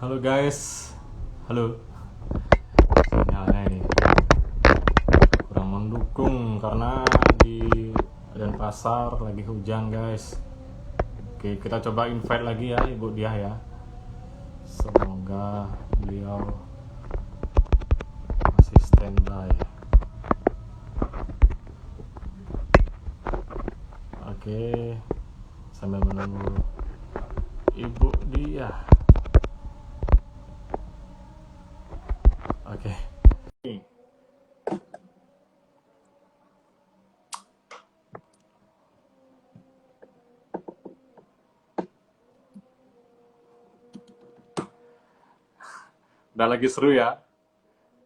Halo guys, halo. Sinyalnya ini kurang mendukung karena di Denpasar lagi hujan guys. Oke, kita coba invite lagi ya Ibu Diah ya. Semoga beliau masih standby. Oke, sambil menunggu Ibu Diah. Oke. Udah lagi seru ya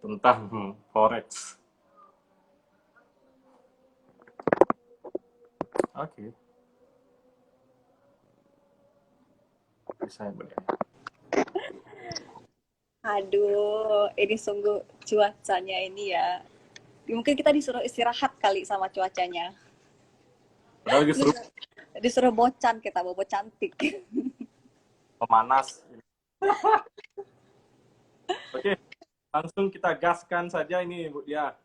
tentang forex. Oke, bisa ya Bu Diah. Aduh, ini sungguh cuacanya ini ya. Mungkin kita disuruh istirahat kali sama cuacanya. Udah lagi seru, Disuruh, disuruh bocan kita, bobo cantik. memanas. Oke, langsung kita gaskan saja ini Bu Diah.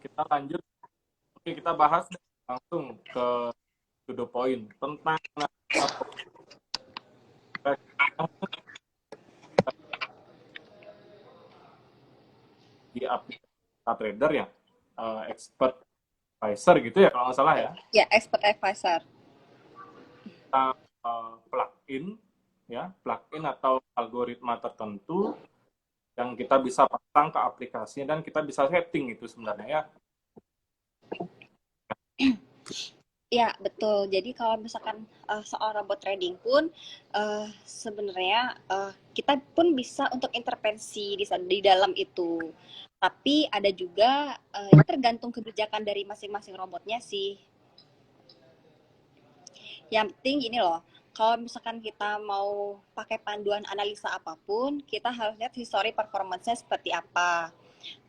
Kita lanjut. Oke, kita bahas langsung ke to the point tentang di aplikasi trader ya, expert advisor gitu ya kalau nggak salah ya. Ya, expert advisor. Kita plugin ya, plugin atau algoritma tertentu yang kita bisa pasang ke aplikasi dan kita bisa setting itu sebenarnya ya. Ya, betul. Jadi kalau misalkan soal robot trading pun sebenarnya kita pun bisa untuk intervensi di dalam itu. Tapi ada juga ini tergantung kebijakan dari masing-masing robotnya sih. Yang penting gini loh, kalau misalkan kita mau pakai panduan analisa apapun, kita harus lihat history performance-nya seperti apa.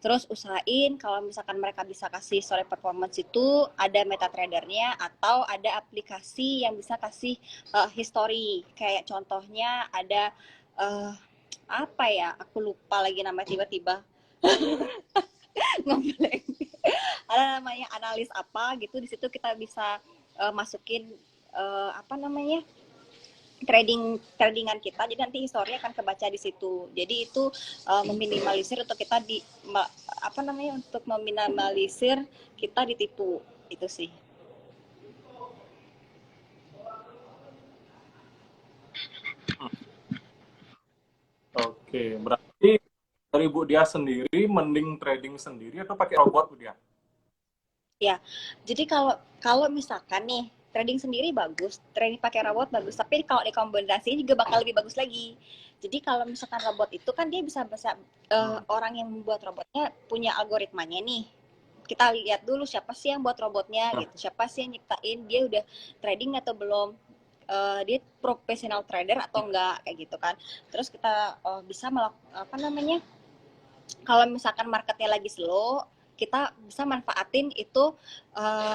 Terus usahain kalau misalkan mereka bisa kasih history performance itu ada MetaTrader-nya atau ada aplikasi yang bisa kasih history. Kayak contohnya ada uh, apa ya? Aku lupa lagi namanya tiba-tiba ngeblank. Ada namanya analis apa gitu. Di situ kita bisa masukin apa namanya? Tradingan kita, jadi nanti historinya akan kebaca di situ. Jadi itu meminimalisir untuk kita apa namanya, untuk meminimalisir kita ditipu itu sih. Oke, berarti dari Bu Dia sendiri mending trading sendiri atau pakai robot Bu Dia? Ya, jadi kalau kalau misalkan nih trading sendiri bagus, trading pakai robot bagus, tapi kalau dikombinasiin juga bakal lebih bagus lagi. Jadi kalau misalkan robot itu kan dia bisa orang yang membuat robotnya punya algoritmanya nih. Kita lihat dulu siapa sih yang buat robotnya gitu, siapa sih yang nyiptain, dia udah trading atau belum, dia profesional trader atau enggak kayak gitu kan. Terus kita bisa apa namanya, kalau misalkan marketnya lagi slow, kita bisa manfaatin itu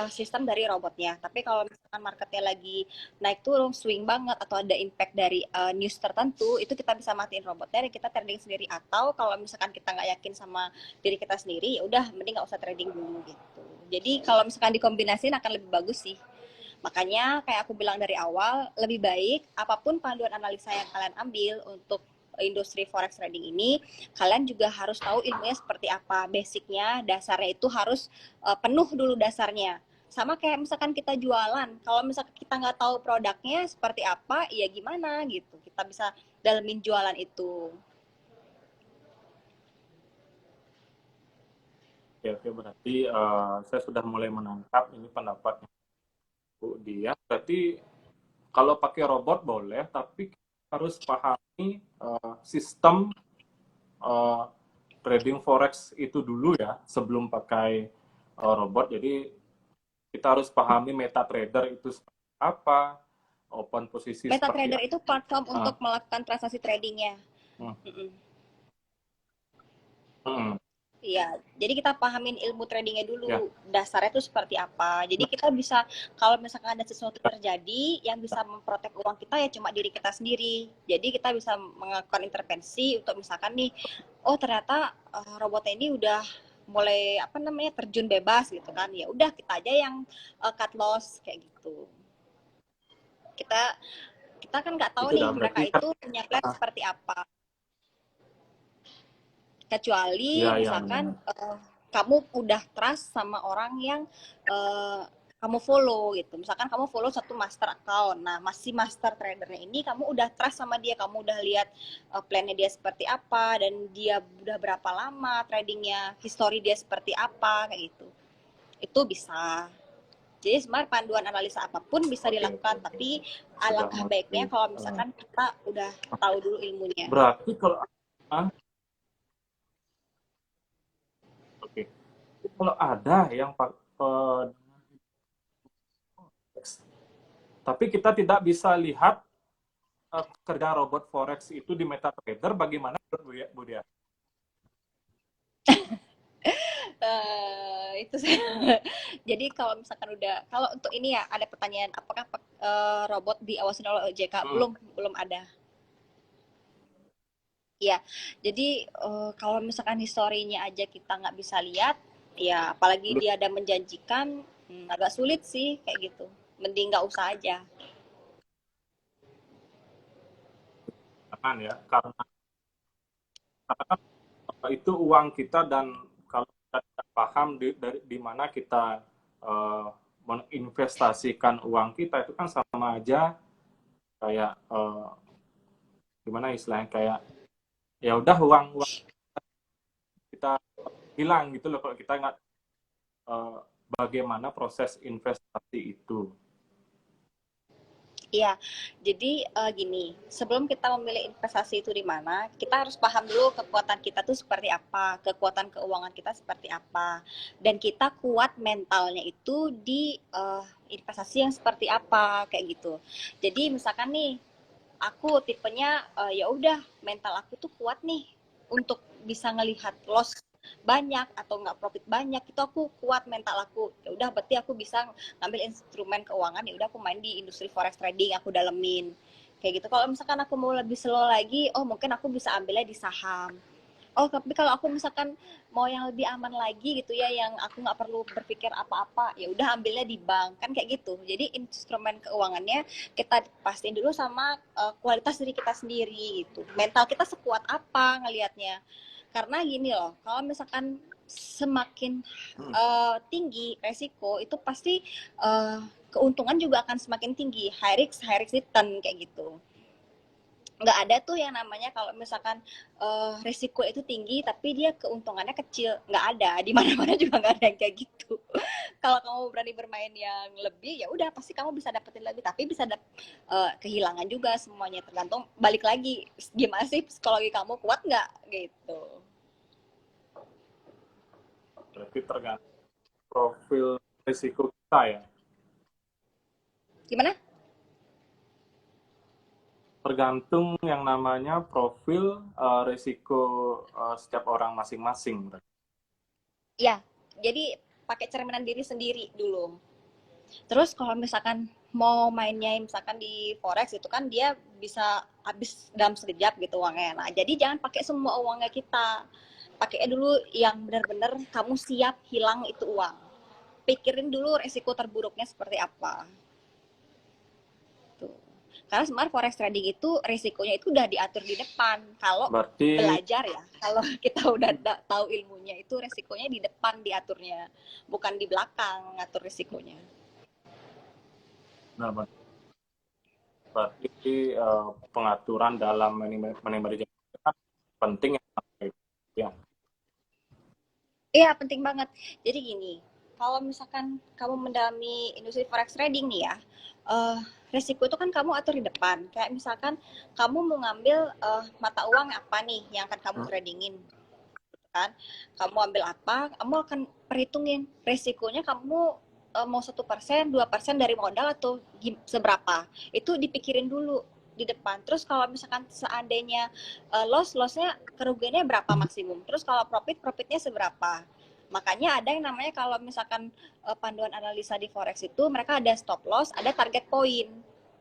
sistem dari robotnya. Tapi kalau misalkan marketnya lagi naik turun, swing banget, atau ada impact dari news tertentu, itu kita bisa matiin robotnya dan kita trading sendiri. Atau kalau misalkan kita nggak yakin sama diri kita sendiri, ya udah mending nggak usah trading dulu gitu. Jadi kalau misalkan dikombinasiin akan lebih bagus sih. Makanya kayak aku bilang dari awal, lebih baik apapun panduan analisa yang kalian ambil untuk industri forex trading ini, kalian juga harus tahu ilmunya seperti apa, basicnya, dasarnya itu harus penuh dulu dasarnya. Sama kayak misalkan kita jualan, kalau misalkan kita nggak tahu produknya seperti apa, ya gimana gitu, kita bisa dalemin jualan itu. Oke, oke, berarti saya sudah mulai menangkap ini pendapatnya Bu Dia. Berarti kalau pakai robot boleh, tapi harus pahami sistem uh, trading forex itu dulu ya sebelum pakai robot. Jadi kita harus pahami MetaTrader itu seperti apa, open posisi seperti MetaTrader itu platform apa. untuk melakukan transaksi tradingnya. Hmm, Mm-mm. hmm. Iya, jadi kita pahamin ilmu tradingnya Ya. dulu, dasarnya itu seperti apa. Jadi kita bisa, kalau misalkan ada sesuatu terjadi, yang bisa memprotek uang kita ya cuma diri kita sendiri. Jadi kita bisa melakukan intervensi untuk misalkan nih, oh ternyata robotnya ini udah mulai apa namanya terjun bebas gitu kan. Ya udah kita aja yang cut loss kayak gitu. Kita kita kan nggak tahu Itu nih udah mereka berarti kan. itu punya plan seperti apa. Kecuali Ya, ya, misalkan benar. kamu udah trust sama orang yang uh, kamu follow gitu. Misalkan kamu follow satu master account. Nah, masih master tradernya ini kamu udah trust sama dia, kamu udah lihat plannya dia seperti apa dan dia udah berapa lama tradingnya, history dia seperti apa kayak gitu. Itu bisa. Jadi sebenarnya panduan analisa apapun bisa Oke, oke, dilakukan, oke. tapi Sudah alangkah baiknya mulai. kalau eh, misalkan kita udah tahu dulu ilmunya. Berarti kalau ah, oke. Kalau ada yang tapi kita tidak bisa lihat kerja robot forex itu di MetaTrader, bagaimana menurut Bu Dia? Itu saya. Jadi kalau misalkan udah, kalau untuk ini ya ada pertanyaan, apakah robot diawasin oleh OJK? Hmm, Belum ada. Ya, jadi kalau misalkan historinya aja kita nggak bisa lihat, ya apalagi belum dia ada menjanjikan, agak sulit sih kayak gitu. Mending nggak usah aja. kan ya, karena itu uang kita, dan kalau kita tidak paham di mana kita uh, menginvestasikan uang kita, itu kan sama aja kayak gimana istilahnya, kayak ya udah uang uang kita hilang gitu loh kalau kita nggak uh, bagaimana proses investasi itu. Iya, jadi gini, sebelum kita memilih investasi itu di mana, kita harus paham dulu kekuatan kita tuh seperti apa, kekuatan keuangan kita seperti apa, dan kita kuat mentalnya itu di investasi yang seperti apa, kayak gitu. Jadi misalkan nih, aku tipenya ya udah mental aku tuh kuat nih untuk bisa ngelihat loss banyak atau nggak profit banyak, itu aku kuat mental aku, ya udah berarti aku bisa ngambil instrumen keuangan, ya udah aku main di industri forex trading, aku dalemin kayak gitu. Kalau misalkan aku mau lebih slow lagi, oh mungkin aku bisa ambilnya di saham. Oh, tapi kalau aku misalkan mau yang lebih aman lagi gitu ya, yang aku nggak perlu berpikir apa-apa, ya udah ambilnya di bank kan kayak gitu. Jadi instrumen keuangannya kita pastiin dulu sama kualitas diri kita sendiri gitu. Mental kita sekuat apa ngelihatnya. Karena gini loh, kalau misalkan semakin Hmm. tinggi resiko itu pasti uh, keuntungan juga akan semakin tinggi. High risk return kayak gitu. Nggak ada tuh yang namanya kalau misalkan risiko itu tinggi tapi dia keuntungannya kecil, nggak ada, di mana mana juga nggak ada yang kayak gitu. Kalau kamu berani bermain yang lebih, ya udah pasti kamu bisa dapetin lebih, tapi bisa kehilangan juga semuanya, tergantung balik lagi gimana sih psikologi kamu, kuat nggak gitu. Berarti tergantung profil risiko kita ya. Gimana? Tergantung yang namanya profil risiko setiap orang masing-masing. Ya, jadi pakai cerminan diri sendiri dulu. Terus kalau misalkan mau mainnya misalkan di forex itu kan dia bisa habis dalam sekejap gitu uangnya. Nah, jadi jangan pakai semua uangnya kita. Pakai dulu yang benar-benar kamu siap hilang itu uang. Pikirin dulu resiko terburuknya seperti apa. Tuh. Karena sebenarnya forex trading itu resikonya itu udah diatur di depan. Kalau Berarti belajar ya, kalau kita udah tahu ilmunya itu resikonya di depan diaturnya, bukan di belakang ngatur resikonya. nah, berarti pengaturan dalam money management kan penting ya. Iya, penting banget. Jadi gini, kalau misalkan kamu mendalami industri forex trading nih ya, uh, resiko itu kan kamu atur di depan. Kayak misalkan kamu mau ngambil mata uang apa nih yang akan kamu Hmm. tradingin, kan? Kamu ambil apa, kamu akan perhitungin resikonya kamu mau 1%, 2% dari modal atau seberapa. Itu dipikirin dulu. di depan. Terus kalau misalkan seandainya lossnya kerugiannya berapa maksimum. Terus kalau profitnya seberapa. Makanya ada yang namanya kalau misalkan panduan analisa di forex itu mereka ada stop loss, ada target point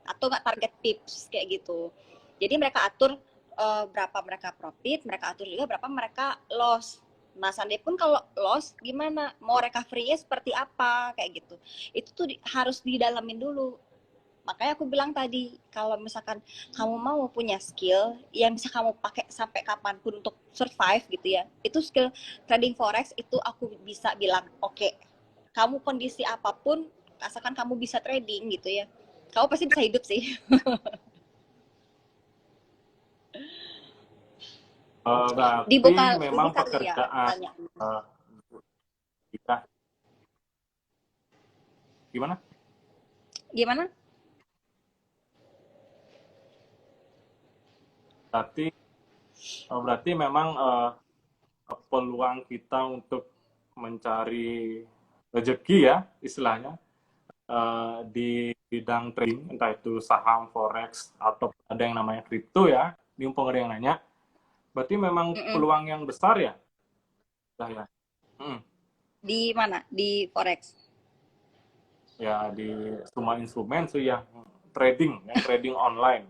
atau nggak target pips kayak gitu. Jadi mereka atur berapa mereka profit, mereka atur juga berapa mereka loss. Nah, seandainya pun kalau loss gimana? Mau recovery-nya seperti apa kayak gitu. Itu tuh harus didalamin dulu. Makanya aku bilang tadi, kalau misalkan kamu mau punya skill yang bisa kamu pakai sampai kapanpun untuk survive gitu ya, itu skill trading forex itu aku bisa bilang, oke, kamu kondisi apapun, asalkan kamu bisa trading gitu ya, kamu pasti bisa hidup sih. Berarti Dibuka ini memang kali ya, pekerjaan tanya. uh, kita gimana? Gimana? Berarti berarti memang peluang kita untuk mencari rezeki ya istilahnya di bidang trading, entah itu saham, forex, atau ada yang namanya kripto ya, ini mumpung ada yang nanya, berarti memang Mm-mm. peluang yang besar ya? Ya, hmm, Di mana? Di forex. ya di semua instrumen sih yang trading online.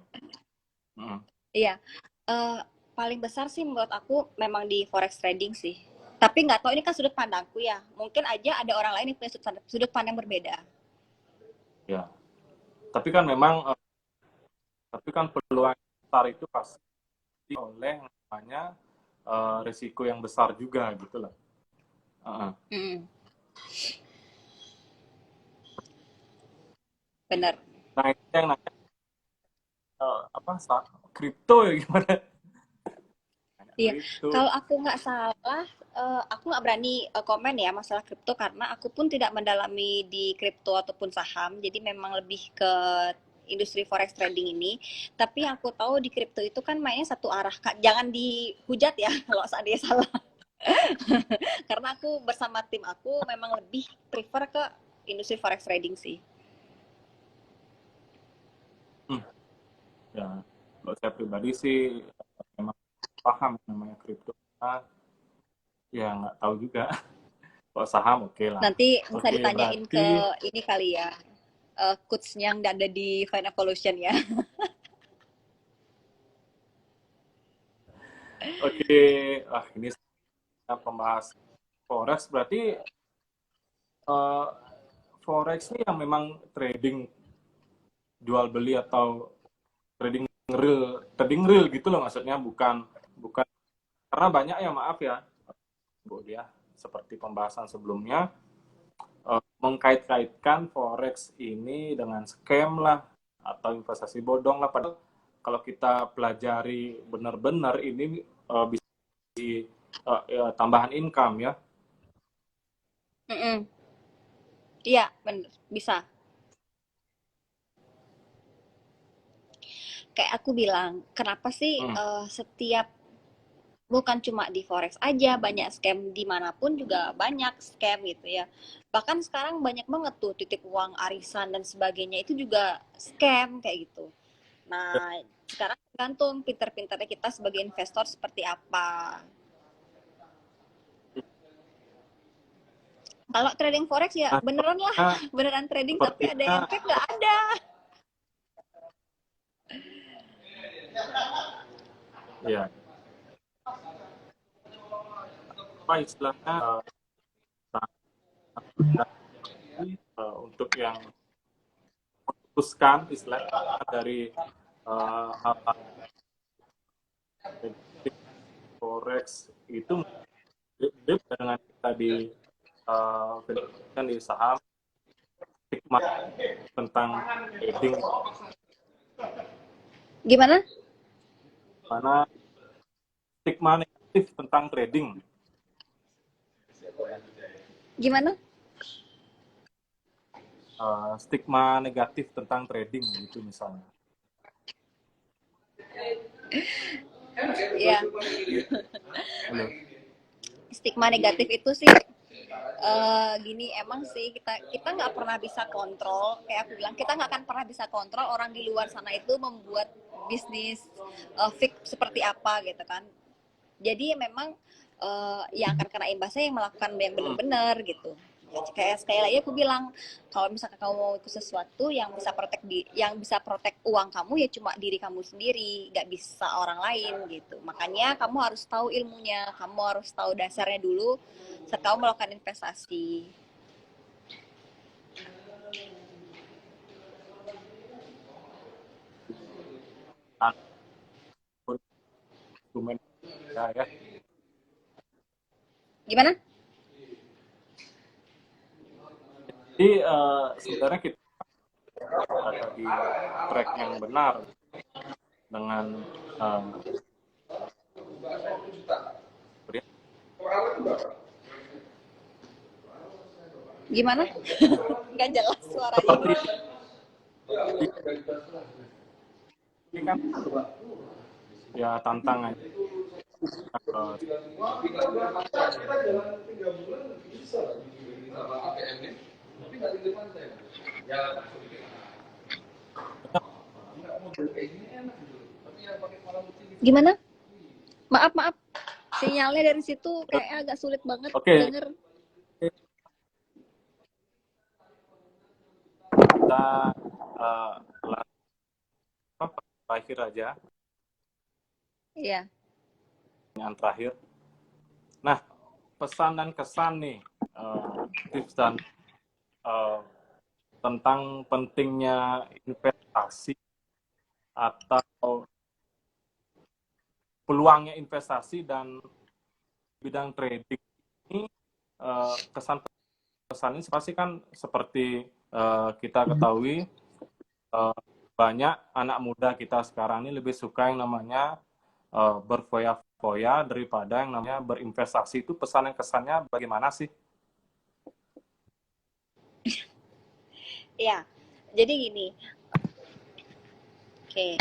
Hmm. Iya. Eh, paling besar sih menurut aku memang di forex trading sih. Tapi nggak tahu ini kan sudut pandangku ya. Mungkin aja ada orang lain yang punya sudut pandang berbeda. Ya, tapi kan memang tapi kan peluang yang besar itu pasti oleh namanya risiko yang besar juga gitu lah. Uh-uh. Mm, bener. Nah, itu yang nanya apa kripto ya gimana? Nanya Iya. kripto. Kalau aku nggak salah, aku nggak berani komen ya masalah kripto karena aku pun tidak mendalami di kripto ataupun saham. Jadi memang lebih ke industri forex trading ini. Tapi yang aku tahu di kripto itu kan mainnya satu arah, Kak. Jangan dihujat ya kalau seandainya salah. Karena aku bersama tim aku memang lebih prefer ke industri forex trading sih. Hmm. Ya, kalau saya pribadi sih memang paham namanya kripto. Nah, ya nggak tahu juga. Kalau saham oke lah. Nanti bisa Oke, ditanyain berarti ke ini kali ya, coach-nya yang ada di Fine Evolution ya. oke. Ini pembahas forex berarti eh, forex ini yang memang trading jual beli atau trading real gitu loh maksudnya bukan bukan karena banyak ya maaf ya Bu dia seperti pembahasan sebelumnya mengkait-kaitkan forex ini dengan scam lah atau investasi bodong lah padahal kalau kita pelajari benar-benar ini bisa di tambahan income ya. Mm-mm. Iya, bener. Bisa. Kayak aku bilang, kenapa sih Hmm. setiap bukan cuma di forex aja banyak scam dimanapun juga banyak scam gitu ya, bahkan sekarang banyak banget tuh titip uang arisan dan sebagainya itu juga scam kayak gitu. Nah, sekarang tergantung pinter-pinternya kita sebagai investor seperti apa. Kalau trading forex ya Nah, beneran lah, beneran trading tapi ada sepertinya yang fake nggak ada. ya apa istilahnya untuk yang memutuskan istilahnya dari hal-hal forex itu mirip dengan kita di kan di saham stigma tentang trading Gimana? mana stigma negatif tentang trading Gimana? stigma negatif tentang trading gitu misalnya. Ya, Halo. stigma negatif itu sih gini, emang sih kita kita nggak pernah bisa kontrol, kayak aku bilang kita nggak akan pernah bisa kontrol orang di luar sana itu membuat bisnis fix seperti apa gitu kan. Jadi memang yang akan kena imbasnya yang melakukan yang benar-benar gitu. Ya, kayak sekali lagi aku bilang, kalau misalkan kamu mau ikut sesuatu yang bisa protek uang kamu, ya cuma diri kamu sendiri, nggak bisa orang lain gitu. Makanya kamu harus tahu ilmunya, kamu harus tahu dasarnya dulu saat kamu melakukan investasi. Instrumen ya. Gimana? Jadi sebenarnya kita ada di track yang benar dengan Gimana? Nggak jelas suaranya. seperti ini kan ya tantangan Gimana? Maaf, maaf. Sinyalnya dari situ kayak agak sulit banget Oke, denger. kita terakhir aja Iya. yang terakhir. Nah, pesan dan kesan nih, tips dan tentang pentingnya investasi atau peluangnya investasi dan bidang trading ini, kesan ini pasti kan seperti kita ketahui, banyak anak muda kita sekarang ini lebih suka yang namanya berfoya-foya daripada yang namanya berinvestasi. Itu pesan yang kesannya bagaimana sih? Iya. Jadi gini. Oke.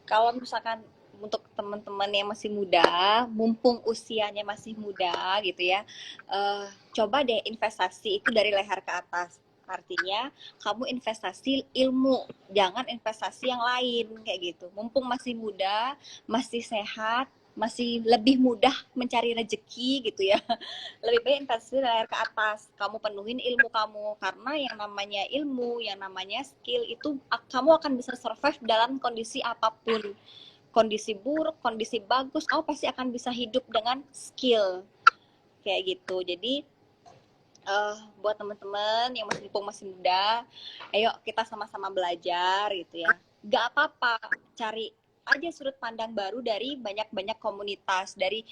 Kalau misalkan untuk teman-teman yang masih muda, mumpung usianya masih muda gitu ya, coba deh investasi itu dari leher ke atas. Artinya kamu investasi ilmu, jangan investasi yang lain kayak gitu. Mumpung masih muda, masih sehat, masih lebih mudah mencari rezeki gitu ya. Lebih baik investasi dari leher ke atas. Kamu penuhin ilmu kamu, karena yang namanya ilmu, yang namanya skill itu kamu akan bisa survive dalam kondisi apapun. Kondisi buruk, kondisi bagus, kamu pasti akan bisa hidup dengan skill kayak gitu. Jadi buat teman-teman yang masih muda, ayo kita sama-sama belajar gitu ya. Gak apa-apa, cari aja sudut pandang baru dari banyak-banyak komunitas, dari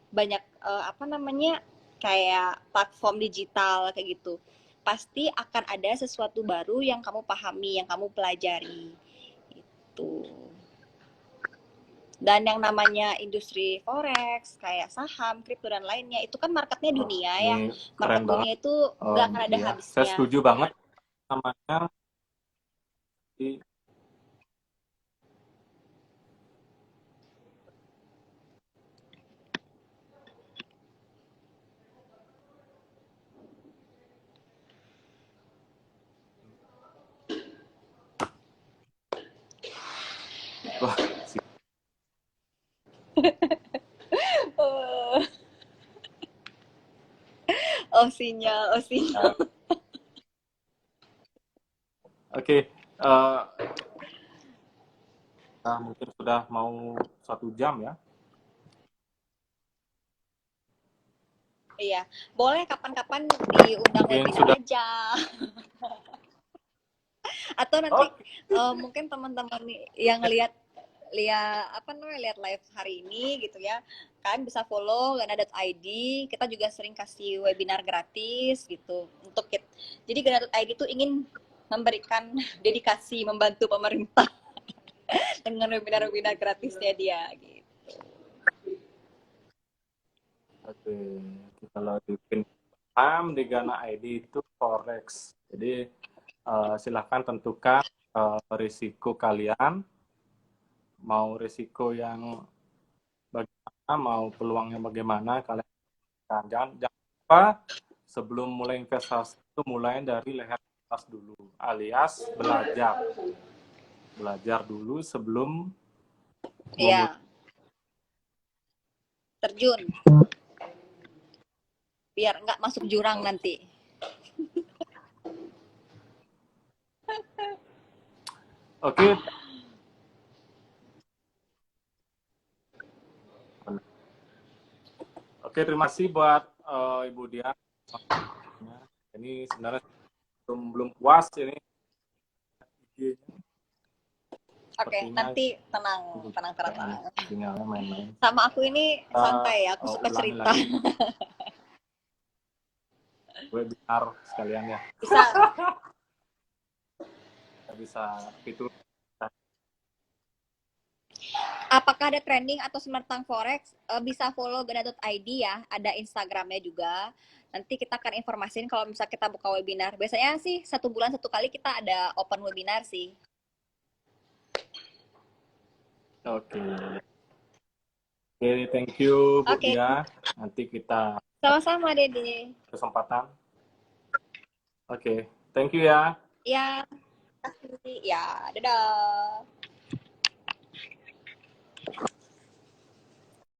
banyak apa namanya, kayak platform digital kayak gitu. Pasti akan ada sesuatu baru yang kamu pahami, yang kamu pelajari. Itu. Dan yang namanya industri forex, kayak saham, kripto, dan lainnya, itu kan marketnya dunia ya. Market dunia itu nggak akan ada Iya, saya habisnya. setuju banget namanya di wah, Oh sinyal, oh sinyal. Oke, mungkin sudah mau 1 jam ya. Iya, boleh kapan-kapan diundang Mungkin webinar sudah. aja. Atau nanti mungkin teman-teman yang lihat apa namanya, lihat live hari ini gitu ya, kalian bisa follow Gana.id. Kita juga sering kasih webinar gratis gitu untuk kita. Jadi Gana.id itu ingin memberikan dedikasi membantu pemerintah dengan webinar-webinar gratisnya dia gitu. Oke, kalau di pin paham di Gana ID itu forex. Jadi silahkan tentukan risiko kalian, mau risiko yang bagaimana, mau peluangnya bagaimana, kalian jangan lupa sebelum mulai investasi itu mulai dari leher kelas dulu, alias belajar dulu sebelum memulai. Iya, terjun biar nggak masuk jurang nanti. Oke, oke, terima kasih buat Ibu Dia. Ini sebenarnya belum puas ini. Oke, nanti tenang, tenang, tenang, tenang. Sinyalnya main-main. Sama aku ini santai ya, aku suka ulangi cerita. lagi. Webinar sekalian ya. Bisa fitur. Apakah ada trending atau semertang forex? Bisa follow gana.id ya, ada Instagramnya juga. Nanti kita akan informasiin kalau misalnya kita buka webinar. Biasanya sih 1 bulan 1 kali kita ada open webinar sih. Oke. Oke, thank you Bu Oke. Dia. Nanti kita Sama-sama Dede. kesempatan. Oke, thank you ya. Ya, kasih. Ya, dadah.